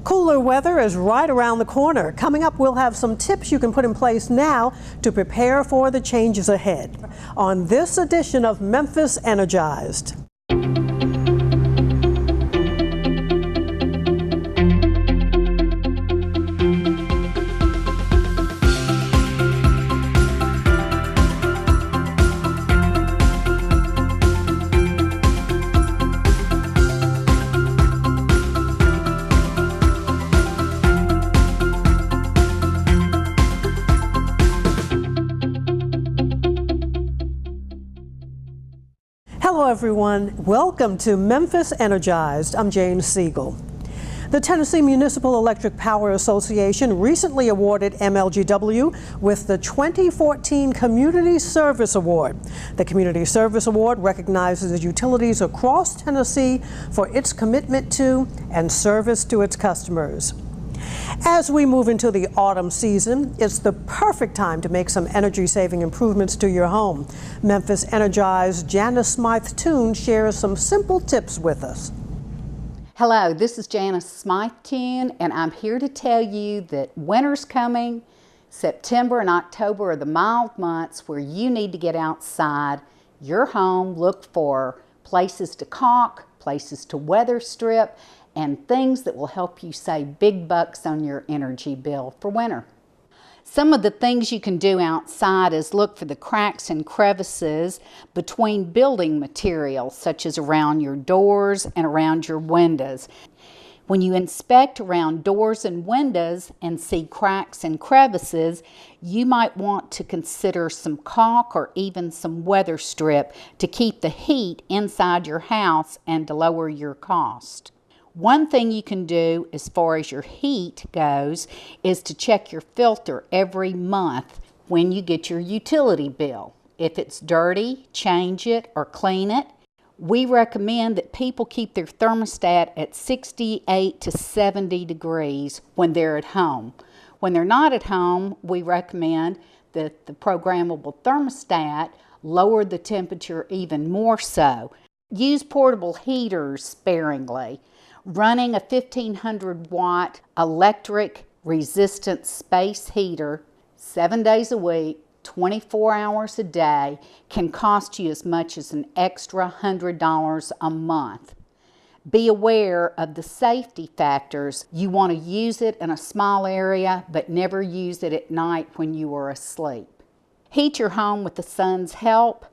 Cooler weather is right around the corner. Coming up, we'll have some tips you can put in place now to prepare for the changes ahead on this edition of Memphis Energized. Hello everyone, welcome to Memphis Energized. I'm Jane Segal. The Tennessee Municipal Electric Power Association recently awarded MLGW with the 2014 Community Service Award. The Community Service Award recognizes utilities across Tennessee for its commitment to and service to its customers. As we move into the autumn season, it's the perfect time to make some energy-saving improvements to your home. Memphis Energized Janice Smythe-Toon shares some simple tips with us. Hello, this is Janice Smythe-Toon, and I'm here to tell you that winter's coming. September and October are the mild months where you need to get outside your home, look for places to caulk, places to weather strip, and things that will help you save big bucks on your energy bill for winter. Some of the things you can do outside is look for the cracks and crevices between building materials, such as around your doors and around your windows. When you inspect around doors and windows and see cracks and crevices, you might want to consider some caulk or even some weather strip to keep the heat inside your house and to lower your cost. One thing you can do as far as your heat goes is to check your filter every month when you get your utility bill. If it's dirty, change it or clean it. We recommend that people keep their thermostat at 68 to 70 degrees when they're at home. When they're not at home, we recommend that the programmable thermostat lower the temperature even more so. Use portable heaters sparingly. Running a 1500 watt electric resistant space heater 7 days a week, 24 hours a day can cost you as much as an extra $100 a month. Be aware of the safety factors. You want to use it in a small area, but never use it at night when you are asleep. Heat your home with the sun's help.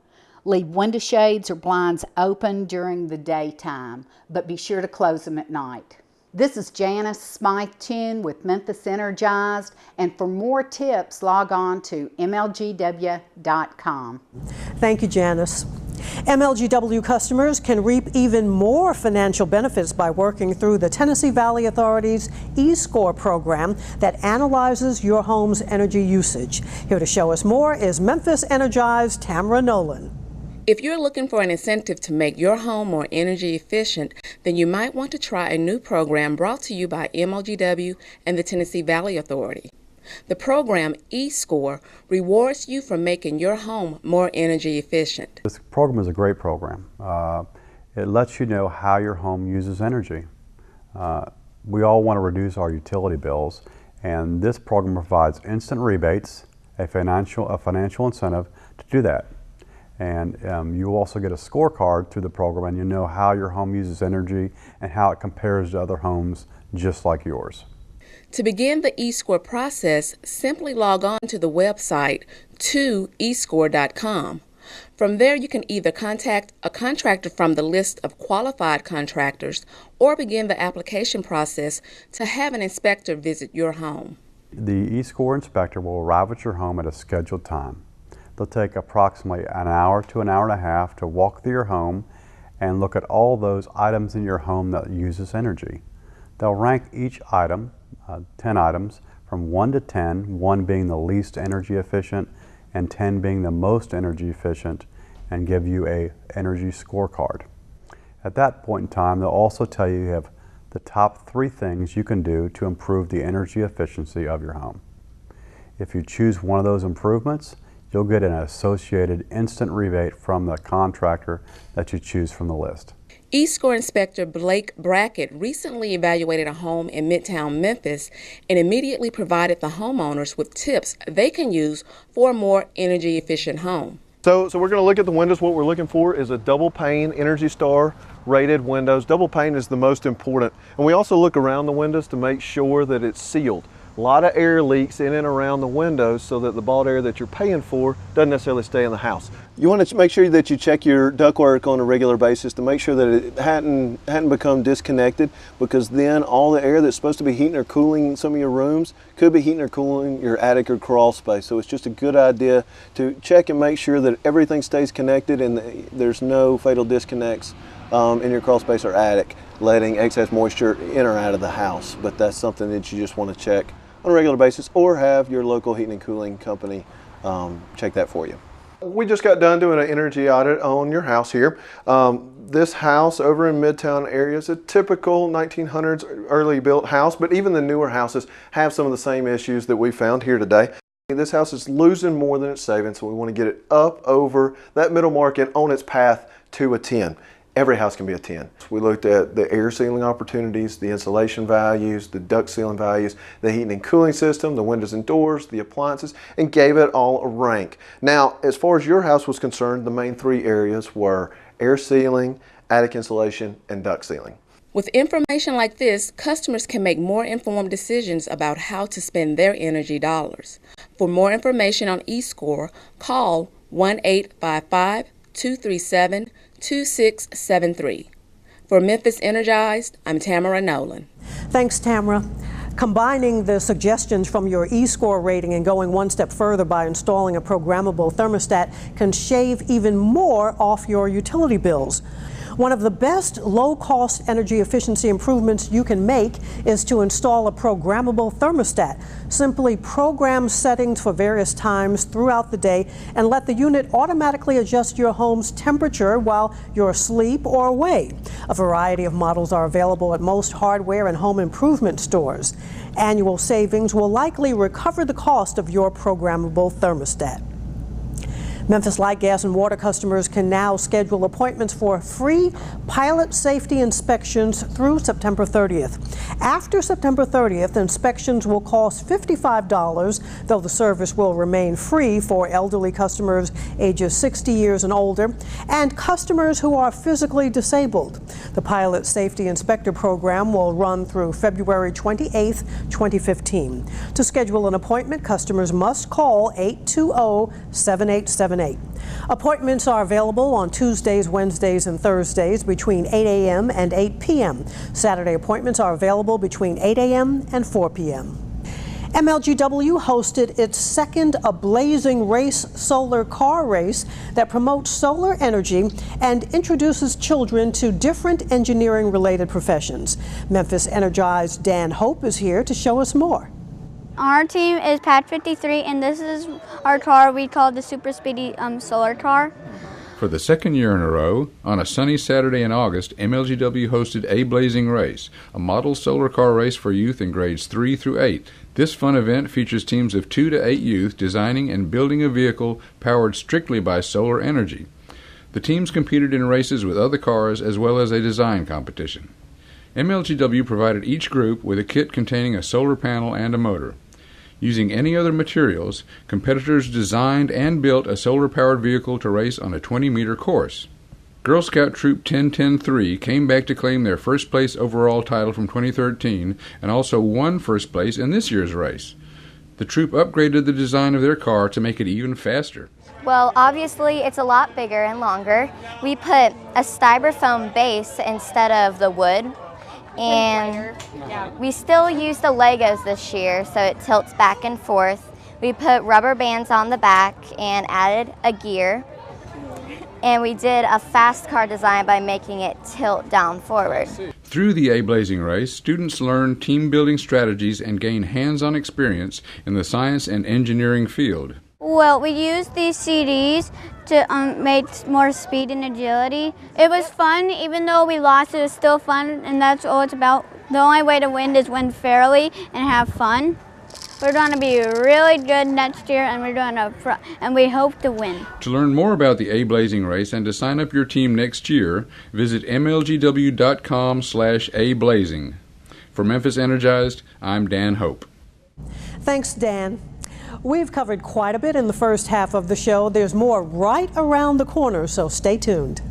Leave window shades or blinds open during the daytime, but be sure to close them at night. This is Janice Smythe-Toon with Memphis Energized, and for more tips, log on to MLGW.com. Thank you, Janice. MLGW customers can reap even more financial benefits by working through the Tennessee Valley Authority's eScore program that analyzes your home's energy usage. Here to show us more is Memphis Energized Tamra Nolan. If you're looking for an incentive to make your home more energy efficient, then you might want to try a new program brought to you by MLGW and the Tennessee Valley Authority. The program eScore rewards you for making your home more energy efficient. This program is a great program. It lets you know how your home uses energy. We all want to reduce our utility bills, and this program provides instant rebates, a financial incentive to do that. And you also get a scorecard through the program, and you know how your home uses energy and how it compares to other homes just like yours. To begin the eScore process, simply log on to the website escore.com. From there, you can either contact a contractor from the list of qualified contractors or begin the application process to have an inspector visit your home. The eScore inspector will arrive at your home at a scheduled time. They'll take approximately an hour to an hour and a half to walk through your home and look at all those items in your home that uses energy. They'll rank each item, 10 items, from 1 to 10, 1 being the least energy efficient and 10 being the most energy efficient, and give you an energy scorecard. At that point in time, they'll also tell you have the top 3 things you can do to improve the energy efficiency of your home. If you choose one of those improvements, you'll get an associated instant rebate from the contractor that you choose from the list. E-Score Inspector Blake Brackett recently evaluated a home in Midtown Memphis and immediately provided the homeowners with tips they can use for a more energy efficient home. So we're going to look at the windows. What we're looking for is a double pane Energy Star rated windows. Double pane is the most important. And we also look around the windows to make sure that it's sealed. A lot of air leaks in and around the windows so that the bought air that you're paying for doesn't necessarily stay in the house. You want to make sure that you check your ductwork on a regular basis to make sure that it hadn't become disconnected, because then all the air that's supposed to be heating or cooling some of your rooms could be heating or cooling your attic or crawl space. So it's just a good idea to check and make sure that everything stays connected and there's no fatal disconnects in your crawl space or attic, letting excess moisture in or out of the house. But that's something that you just want to check on a regular basis, or have your local heating and cooling company check that for you. We just got done doing an energy audit on your house here. This house over in Midtown area is a typical 1900s early built house, but even the newer houses have some of the same issues that we found here today. This house is losing more than it's saving, so we want to get it up over that middle market on its path to a 10. Every house can be a 10. We looked at the air sealing opportunities, the insulation values, the duct sealing values, the heating and cooling system, the windows and doors, the appliances, and gave it all a rank. Now, as far as your house was concerned, the main three areas were air sealing, attic insulation, and duct sealing. With information like this, customers can make more informed decisions about how to spend their energy dollars. For more information on E-Score, call 1-855-237-2673. For Memphis Energized, I'm Tamra Nolan. Thanks, Tamra. Combining the suggestions from your E-Score rating and going one step further by installing a programmable thermostat can shave even more off your utility bills. One of the best low-cost energy efficiency improvements you can make is to install a programmable thermostat. Simply program settings for various times throughout the day and let the unit automatically adjust your home's temperature while you're asleep or away. A variety of models are available at most hardware and home improvement stores. Annual savings will likely recover the cost of your programmable thermostat. Memphis Light gas and water customers can now schedule appointments for free pilot safety inspections through September 30th. After September 30th, inspections will cost $55, though the service will remain free for elderly customers ages 60 years and older and customers who are physically disabled. The pilot safety inspector program will run through February 28th, 2015. To schedule an appointment, customers must call 820-7878. Appointments are available on Tuesdays, Wednesdays, and Thursdays between 8 a.m. and 8 p.m. Saturday appointments are available between 8 a.m. and 4 p.m. MLGW hosted its second A Blazing Race solar car race that promotes solar energy and introduces children to different engineering-related professions. Memphis Energized Dan Hope is here to show us more. Our team is Pad 53, and this is our car we call the Super Speedy Solar Car. For the second year in a row, on a sunny Saturday in August, MLGW hosted A Blazing Race, a model solar car race for youth in grades 3 through 8. This fun event features teams of 2 to 8 youth designing and building a vehicle powered strictly by solar energy. The teams competed in races with other cars as well as a design competition. MLGW provided each group with a kit containing a solar panel and a motor. Using any other materials, competitors designed and built a solar-powered vehicle to race on a 20-meter course. Girl Scout Troop 1010-3 came back to claim their first-place overall title from 2013 and also won first place in this year's race. The troop upgraded the design of their car to make it even faster. Well, obviously it's a lot bigger and longer. We put a styrofoam base instead of the wood. And we still use the Legos this year, so it tilts back and forth. We put rubber bands on the back and added a gear. And we did a fast car design by making it tilt down forward. Through the A Blazing Race, students learn team-building strategies and gain hands-on experience in the science and engineering field. Well, we used these CDs to make more speed and agility. It was fun, even though we lost, it was still fun, and that's all it's about. The only way to win is win fairly and have fun. We're going to be really good next year, and and we hope to win. To learn more about the A-Blazing race and to sign up your team next year, visit mlgw.com/ablazing. For Memphis Energized, I'm Dan Hope. Thanks, Dan. We've covered quite a bit in the first half of the show. There's more right around the corner, so stay tuned.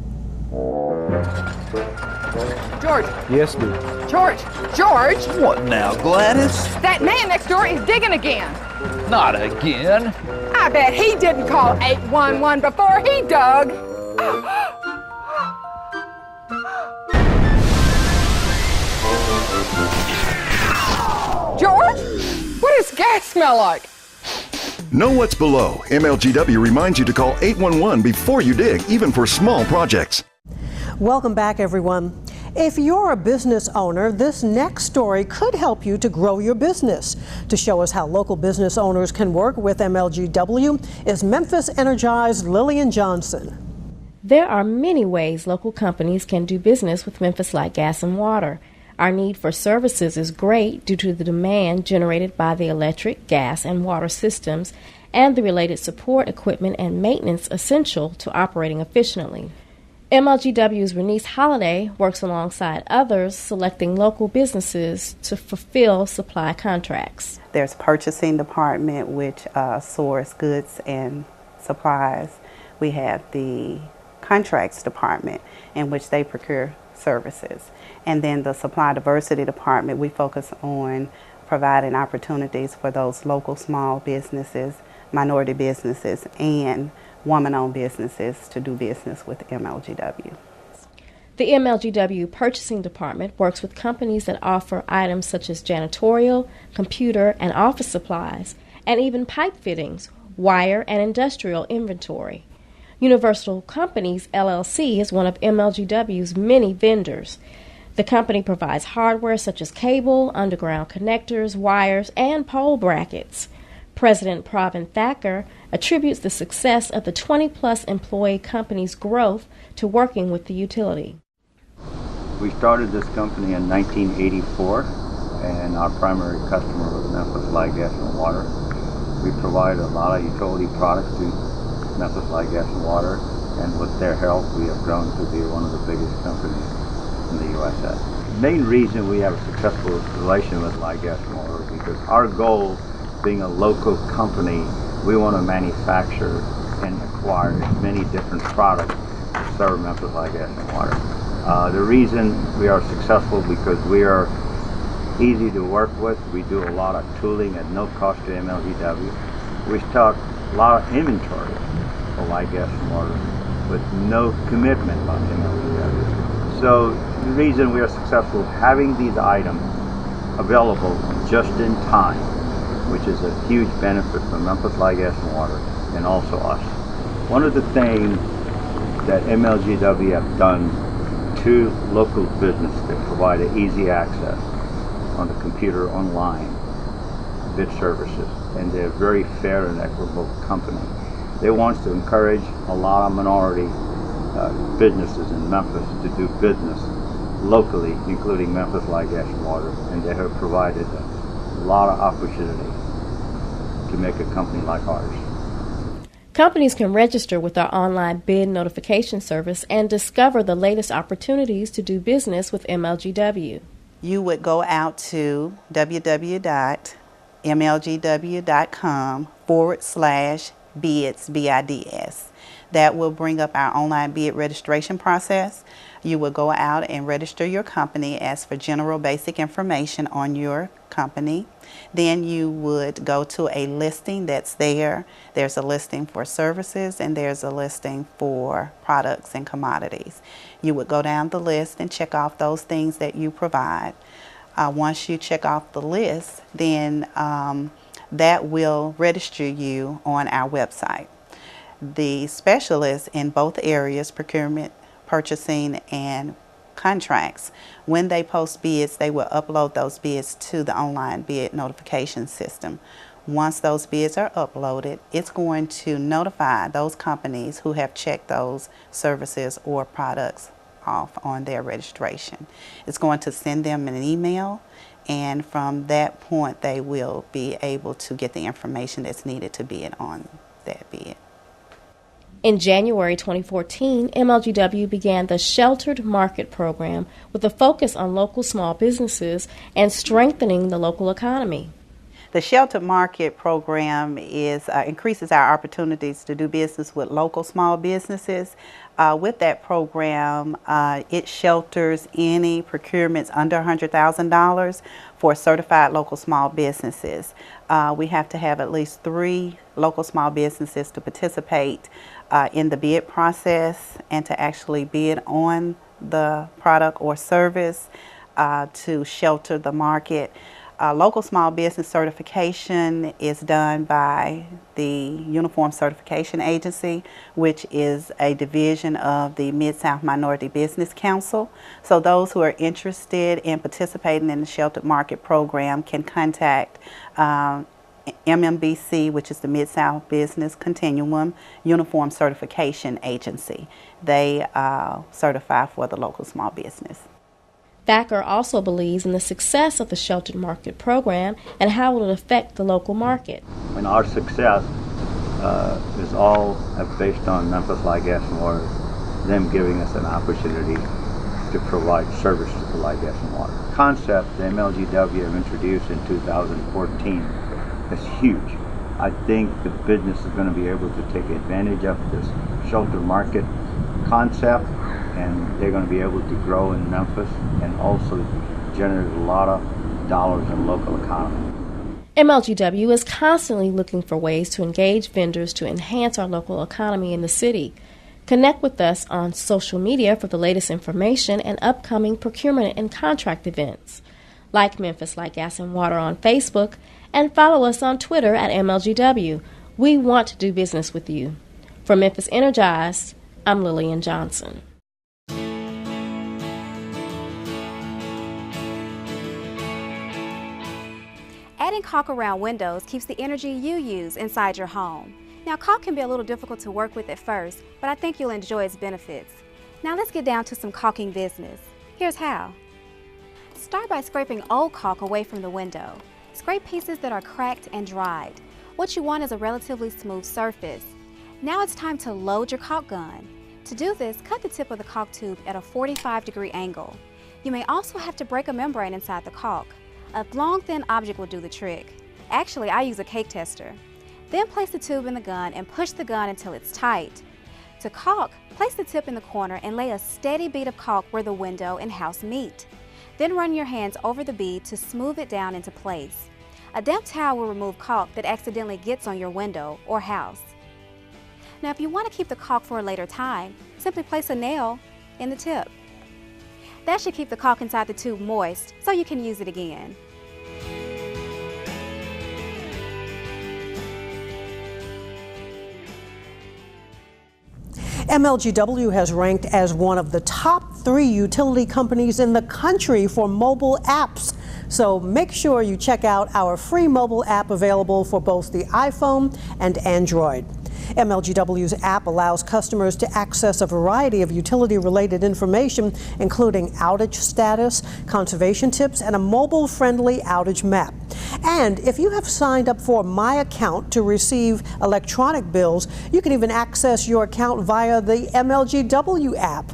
George. Yes, dear. George. George. What now, Gladys? That man next door is digging again. Not again. I bet he didn't call 811 before he dug. George, what does gas smell like? Know what's below. MLGW reminds you to call 811 before you dig, even for small projects. Welcome back, everyone. If you're a business owner, this next story could help you to grow your business. To show us how local business owners can work with MLGW is Memphis Energized Lillian Johnson. There are many ways local companies can do business with Memphis Light Gas and Water. Our need for services is great due to the demand generated by the electric, gas, and water systems and the related support, equipment, and maintenance essential to operating efficiently. MLGW's Renice Holliday works alongside others, selecting local businesses to fulfill supply contracts. There's purchasing department, which source goods and supplies. We have the contracts department, in which they procure services. And then the supply diversity department, we focus on providing opportunities for those local small businesses, minority businesses, and woman-owned businesses to do business with MLGW. The MLGW Purchasing Department works with companies that offer items such as janitorial, computer, and office supplies, and even pipe fittings, wire, and industrial inventory. Universal Companies, LLC is one of MLGW's many vendors. The company provides hardware such as cable, underground connectors, wires, and pole brackets. President Pravin Thacker attributes the success of the 20-plus employee company's growth to working with the utility. We started this company in 1984, and our primary customer was Memphis Light Gas and Water. We provide a lot of utility products to Memphis Light Gas and Water, and with their help, we have grown to be one of the biggest companies in the USA. The main reason we have a successful relation with Light Gas and Water is because our goal, being a local company, we want to manufacture and acquire many different products to serve Memphis Light Gas and Water. The reason we are successful because we are easy to work with. We do a lot of tooling at no cost to MLGW. We stock a lot of inventory for Light Gas and Water with no commitment by MLGW. So the reason we are successful having these items available just in time, which is a huge benefit for Memphis Light Gas and Water and also us. One of the things that MLGW have done to local business to provide an easy access on the computer online bid services, and they're a very fair and equitable company. They want to encourage a lot of minority businesses in Memphis to do business locally, including Memphis Light Gas and Water, and they have provided a lot of opportunity to make a company like ours. Companies can register with our online bid notification service and discover the latest opportunities to do business with MLGW. You would go out to www.mlgw.com/bids, BIDS. That will bring up our online bid registration process. You will go out and register your company, ask for general basic information on your company. Then you would go to a listing that's there. There's a listing for services and there's a listing for products and commodities. You would go down the list and check off those things that you provide. Once you check off the list, then that will register you on our website. The specialists in both areas, procurement, purchasing, and contracts, when they post bids, they will upload those bids to the online bid notification system. Once those bids are uploaded, it's going to notify those companies who have checked those services or products off on their registration. It's going to send them an email, and from that point they will be able to get the information that's needed to bid on that bid. In January 2014, MLGW began the Sheltered Market Program with a focus on local small businesses and strengthening the local economy. The Sheltered Market Program increases our opportunities to do business with local small businesses. With that program, it shelters any procurements under $100,000 for certified local small businesses. We have to have at least 3 local small businesses to participate in the bid process and to actually bid on the product or service to shelter the market. Local small business certification is done by the Uniform Certification Agency, which is a division of the Mid-South Minority Business Council. So those who are interested in participating in the Sheltered Market Program can contact MMBC, which is the Mid-South Business Continuum Uniform Certification Agency. They certify for the local small business. Thacker also believes in the success of the Sheltered Market Program and how it will affect the local market. And our success is all based on Memphis Light, Gas and Water, them giving us an opportunity to provide service to the light, gas, and water. The concept the MLGW have introduced in 2014 is huge. I think the business is going to be able to take advantage of this sheltered market concept, and they're going to be able to grow in Memphis and also generate a lot of dollars in the local economy. MLGW is constantly looking for ways to engage vendors to enhance our local economy in the city. Connect with us on social media for the latest information and upcoming procurement and contract events. Like Memphis Light, Gas and Water on Facebook and follow us on Twitter at MLGW. We want to do business with you. For Memphis Energized, I'm Lillian Johnson. Adding caulk around windows keeps the energy you use inside your home. Now, caulk can be a little difficult to work with at first, but I think you'll enjoy its benefits. Now let's get down to some caulking business. Here's how. Start by scraping old caulk away from the window. Scrape pieces that are cracked and dried. What you want is a relatively smooth surface. Now it's time to load your caulk gun. To do this, cut the tip of the caulk tube at a 45-degree angle. You may also have to break a membrane inside the caulk. A long, thin object will do the trick. Actually, I use a cake tester. Then place the tube in the gun and push the gun until it's tight. To caulk, place the tip in the corner and lay a steady bead of caulk where the window and house meet. Then run your hands over the bead to smooth it down into place. A damp towel will remove caulk that accidentally gets on your window or house. Now, if you want to keep the caulk for a later time, simply place a nail in the tip. That should keep the caulk inside the tube moist so you can use it again. MLGW has ranked as one of the top 3 utility companies in the country for mobile apps. So make sure you check out our free mobile app available for both the iPhone and Android. MLGW's app allows customers to access a variety of utility-related information, including outage status, conservation tips, and a mobile-friendly outage map. And if you have signed up for My Account to receive electronic bills, you can even access your account via the MLGW app.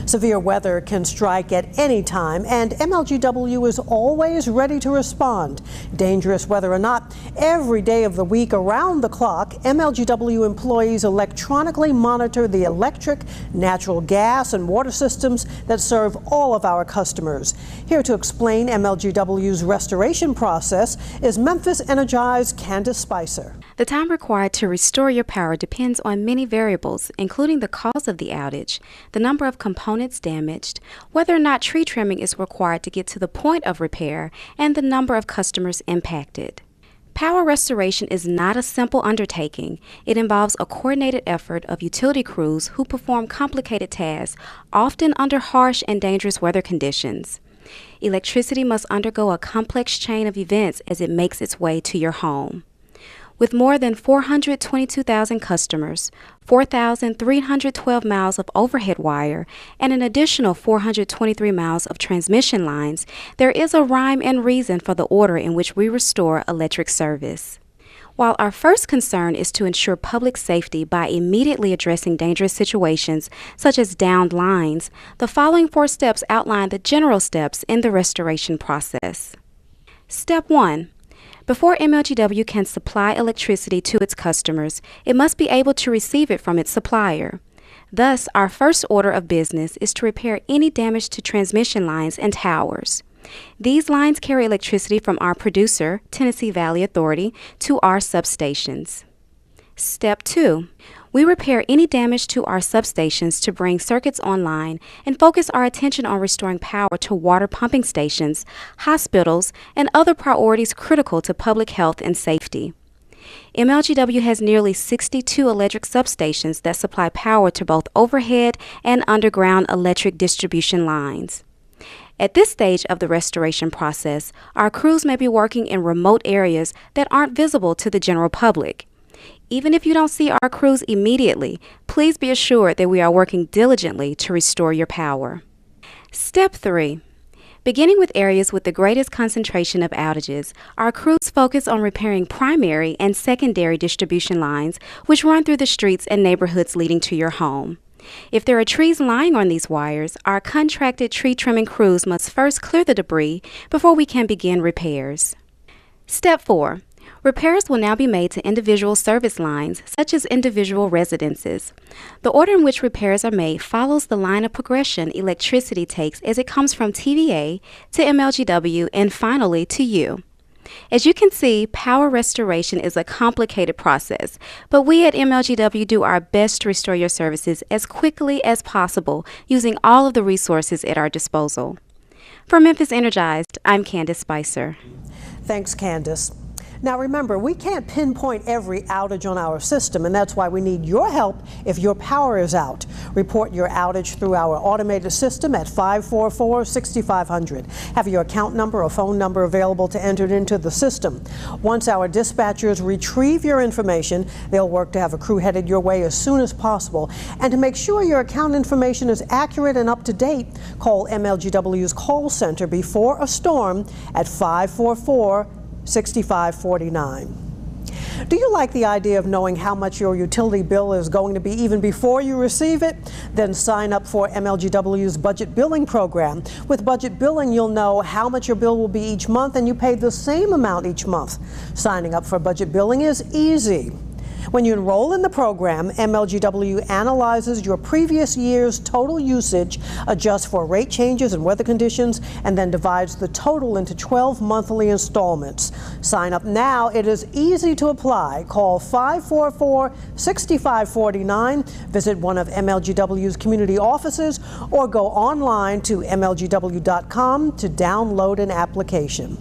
Severe weather can strike at any time, and MLGW is always ready to respond. Dangerous weather or not, every day of the week around the clock, MLGW employees electronically monitor the electric, natural gas, and water systems that serve all of our customers. Here to explain MLGW's restoration process is Memphis Energized Candace Spicer. The time required to restore your power depends on many variables, including the cause of the outage, the number of components damaged, whether or not tree trimming is required to get to the point of repair, and the number of customers impacted. Power restoration is not a simple undertaking. It involves a coordinated effort of utility crews who perform complicated tasks, often under harsh and dangerous weather conditions. Electricity must undergo a complex chain of events as it makes its way to your home. With more than 422,000 customers, 4,312 miles of overhead wire, and an additional 423 miles of transmission lines, there is a rhyme and reason for the order in which we restore electric service. While our first concern is to ensure public safety by immediately addressing dangerous situations such as downed lines, the following 4 steps outline the general steps in the restoration process. Step 1. Before MLGW can supply electricity to its customers, it must be able to receive it from its supplier. Thus, our first order of business is to repair any damage to transmission lines and towers. These lines carry electricity from our producer, Tennessee Valley Authority, to our substations. Step 2. We repair any damage to our substations to bring circuits online and focus our attention on restoring power to water pumping stations, hospitals, and other priorities critical to public health and safety. MLGW has nearly 62 electric substations that supply power to both overhead and underground electric distribution lines. At this stage of the restoration process, our crews may be working in remote areas that aren't visible to the general public. Even if you don't see our crews immediately, please be assured that we are working diligently to restore your power. Step 3. Beginning with areas with the greatest concentration of outages, our crews focus on repairing primary and secondary distribution lines which run through the streets and neighborhoods leading to your home. If there are trees lying on these wires, our contracted tree trimming crews must first clear the debris before we can begin repairs. Step 4. Repairs will now be made to individual service lines, such as individual residences. The order in which repairs are made follows the line of progression electricity takes as it comes from TVA to MLGW and finally to you. As you can see, power restoration is a complicated process, but we at MLGW do our best to restore your services as quickly as possible using all of the resources at our disposal. For Memphis Energized, I'm Candace Spicer. Thanks, Candace. Now remember, we can't pinpoint every outage on our system, and that's why we need your help if your power is out. Report your outage through our automated system at 544-6500. Have your account number or phone number available to enter into the system. Once our dispatchers retrieve your information, they'll work to have a crew headed your way as soon as possible. And to make sure your account information is accurate and up to date, call MLGW's call center before a storm at 544-6549. Do you like the idea of knowing how much your utility bill is going to be even before you receive it? Then sign up for MLGW's budget billing program. With budget billing, you'll know how much your bill will be each month and you pay the same amount each month. Signing up for budget billing is easy. When you enroll in the program, MLGW analyzes your previous year's total usage, adjusts for rate changes and weather conditions, and then divides the total into 12 monthly installments. Sign up now. It is easy to apply. Call 544-6549, visit one of MLGW's community offices, or go online to MLGW.com to download an application.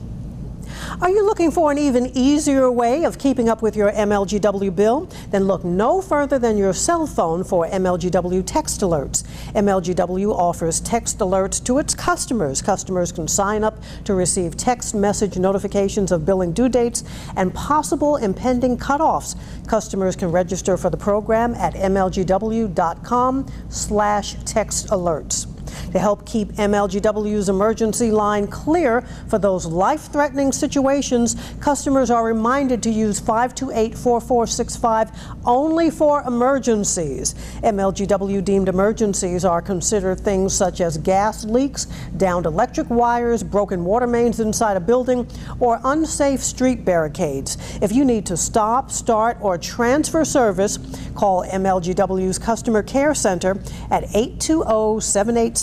Are you looking for an even easier way of keeping up with your MLGW bill? Then look no further than your cell phone for MLGW text alerts. MLGW offers text alerts to its customers. Customers can sign up to receive text message notifications of billing due dates and possible impending cutoffs. Customers can register for the program at MLGW.com/text alerts. To help keep MLGW's emergency line clear for those life-threatening situations, customers are reminded to use 528-4465 only for emergencies. MLGW deemed emergencies are considered things such as gas leaks, downed electric wires, broken water mains inside a building, or unsafe street barricades. If you need to stop, start, or transfer service, call MLGW's Customer Care Center at 820-7878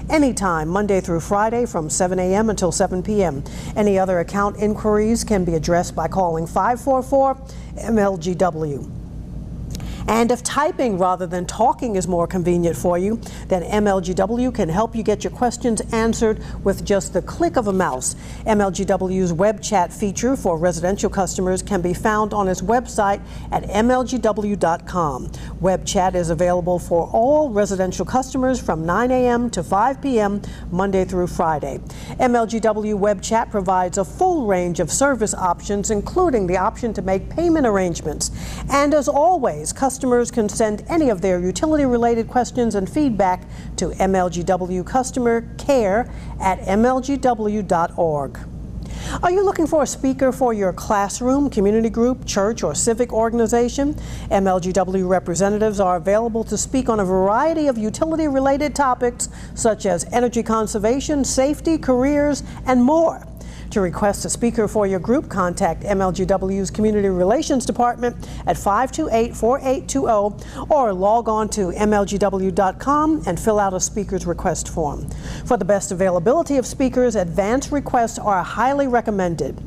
anytime, Monday through Friday from 7 a.m. until 7 p.m. Any other account inquiries can be addressed by calling 544-MLGW. And if typing rather than talking is more convenient for you, then MLGW can help you get your questions answered with just the click of a mouse. MLGW's web chat feature for residential customers can be found on its website at MLGW.com. Web chat is available for all residential customers from 9 a.m. to 5 p.m. Monday through Friday. MLGW web chat provides a full range of service options, including the option to make payment arrangements. And as always, customers can send any of their utility-related questions and feedback to MLGW customer care at mlgw.org. Are you looking for a speaker for your classroom, community group, church, or civic organization? MLGW representatives are available to speak on a variety of utility-related topics such as energy conservation, safety, careers, and more. To request a speaker for your group, contact MLGW's Community Relations Department at 528-4820 or log on to mlgw.com and fill out a speaker's request form. For the best availability of speakers, advance requests are highly recommended.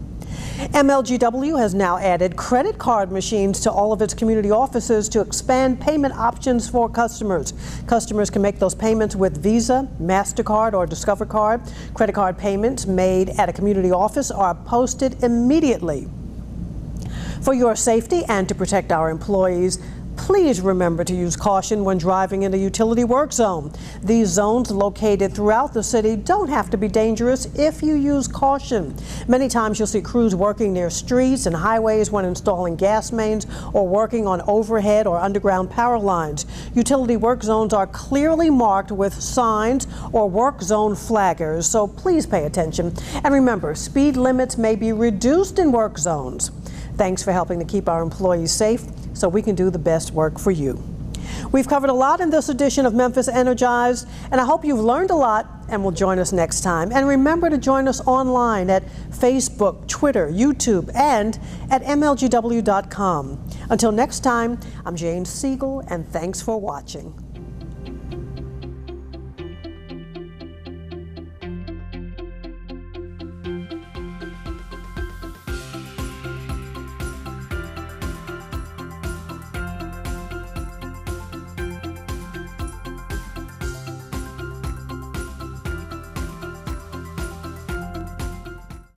MLGW has now added credit card machines to all of its community offices to expand payment options for customers. Customers can make those payments with Visa, MasterCard, or Discover Card. Credit card payments made at a community office are posted immediately. For your safety and to protect our employees, please remember to use caution when driving in a utility work zone. These zones located throughout the city don't have to be dangerous if you use caution. Many times you'll see crews working near streets and highways when installing gas mains or working on overhead or underground power lines. Utility work zones are clearly marked with signs or work zone flaggers, so please pay attention. And remember, speed limits may be reduced in work zones. Thanks for helping to keep our employees safe so we can do the best work for you. We've covered a lot in this edition of Memphis Energized, and I hope you've learned a lot and will join us next time. And remember to join us online at Facebook, Twitter, YouTube, and at MLGW.com. Until next time, I'm Jane Segal, and thanks for watching.